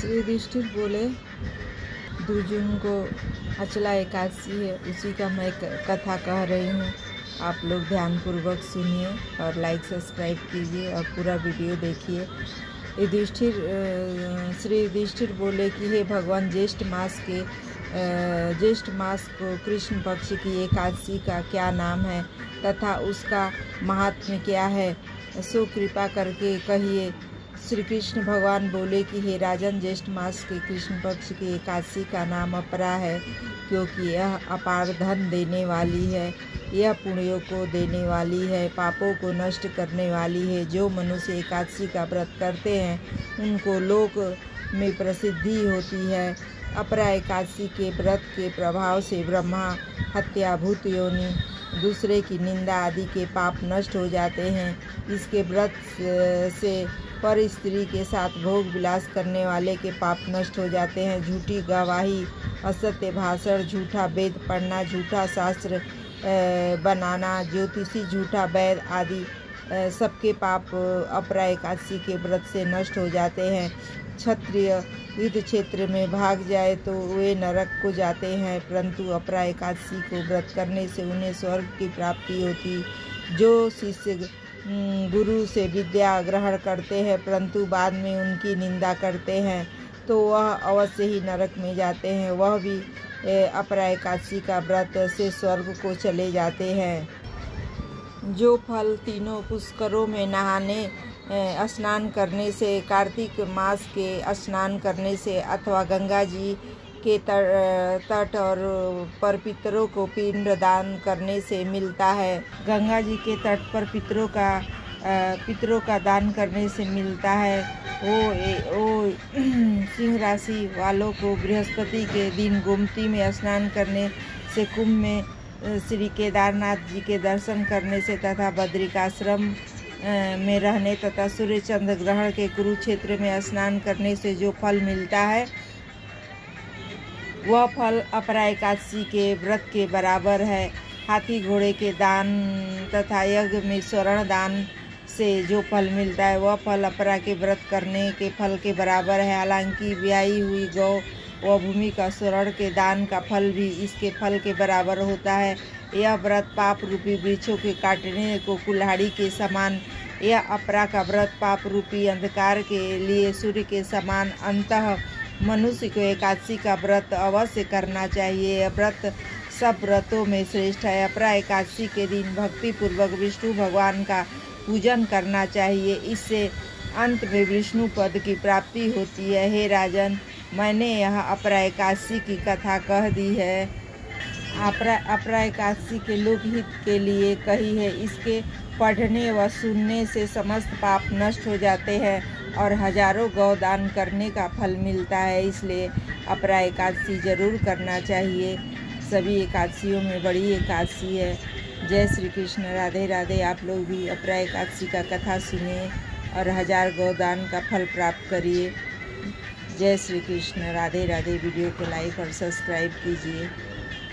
श्री युधिष्ठिर बोले, 2 जून को अचला एकादशी है, उसी का मैं कथा कह रही हूँ। आप लोग ध्यानपूर्वक सुनिए और लाइक सब्सक्राइब कीजिए और पूरा वीडियो देखिए। श्री युधिष्ठिर बोले कि हे भगवान, ज्येष्ठ मास को कृष्ण पक्ष की एकादशी का क्या नाम है तथा उसका महात्म्य क्या है, सो कृपा करके कहिए। श्री कृष्ण भगवान बोले कि हे राजन, ज्येष्ठ मास के कृष्ण पक्ष की एकादशी का नाम अपरा है, क्योंकि यह अपार धन देने वाली है, यह पुण्यों को देने वाली है, पापों को नष्ट करने वाली है। जो मनुष्य एकादशी का व्रत करते हैं उनको लोक में प्रसिद्धि होती है। अपरा एकादशी के व्रत के प्रभाव से ब्रह्मा हत्या, भूत योनि, दूसरे की निंदा आदि के पाप नष्ट हो जाते हैं। इसके व्रत से पर स्त्री के साथ भोग विलास करने वाले के पाप नष्ट हो जाते हैं। झूठी गवाही, असत्य भाषण, झूठा वेद पढ़ना, झूठा शास्त्र बनाना, ज्योतिषी, झूठा वैद आदि सबके पाप अपरा एकादशी के व्रत से नष्ट हो जाते हैं। क्षत्रिय युद्ध क्षेत्र में भाग जाए तो वे नरक को जाते हैं, परंतु अपरा एकादशी को व्रत करने से उन्हें स्वर्ग की प्राप्ति होती। जो शिष्य गुरु से विद्या ग्रहण करते हैं परंतु बाद में उनकी निंदा करते हैं तो वह अवश्य ही नरक में जाते हैं। वह भी अपरा एकादशी का व्रत से स्वर्ग को चले जाते हैं। जो फल तीनों पुष्करों में नहाने, स्नान करने से, कार्तिक मास के स्नान करने से अथवा गंगा जी के तट और पर पितरों को पिंड दान करने से मिलता है। गंगा जी के तट पर पितरों का दान करने से मिलता है। वो सिंह राशि वालों को बृहस्पति के दिन गोमती में स्नान करने से, कुंभ में श्री केदारनाथ जी के दर्शन करने से तथा बद्रिकाश्रम में रहने तथा सूर्य चंद्र ग्रहण के कुरुक्षेत्र में स्नान करने से जो फल मिलता है वह फल अपरा एकादशी के व्रत के बराबर है। हाथी घोड़े के दान तथा यज्ञ में स्वर्ण दान से जो फल मिलता है वह फल अपरा के व्रत करने के फल के बराबर है। हालांकि ब्याही हुई गौ व भूमि का स्वर्ण के दान का फल भी इसके फल के बराबर होता है। यह व्रत पाप रूपी वृक्षों के काटने को कुल्हाड़ी के समान, यह अपरा का व्रत पाप रूपी अंधकार के लिए सूर्य के समान। अंततः मनुष्य को एकादशी का व्रत अवश्य करना चाहिए। यह व्रत सब व्रतों में श्रेष्ठ है। अपरा एकादशी के दिन भक्ति पूर्वक विष्णु भगवान का पूजन करना चाहिए। इससे अंत में विष्णु पद की प्राप्ति होती है। हे राजन, मैंने यह अपरा एकादशी की कथा कह दी है। अपरा एकादशी के लोकहित के लिए कही है। इसके पढ़ने व सुनने से समस्त पाप नष्ट हो जाते हैं और हजारों गौदान करने का फल मिलता है। इसलिए अपरा एकादशी जरूर करना चाहिए। सभी एकादशियों में बड़ी एकादशी है। जय श्री कृष्ण, राधे राधे। आप लोग भी अपरा एकादशी का कथा सुनिए और 1000 गौदान का फल प्राप्त करिए। जय श्री कृष्ण, राधे राधे। वीडियो को लाइक और सब्सक्राइब कीजिए।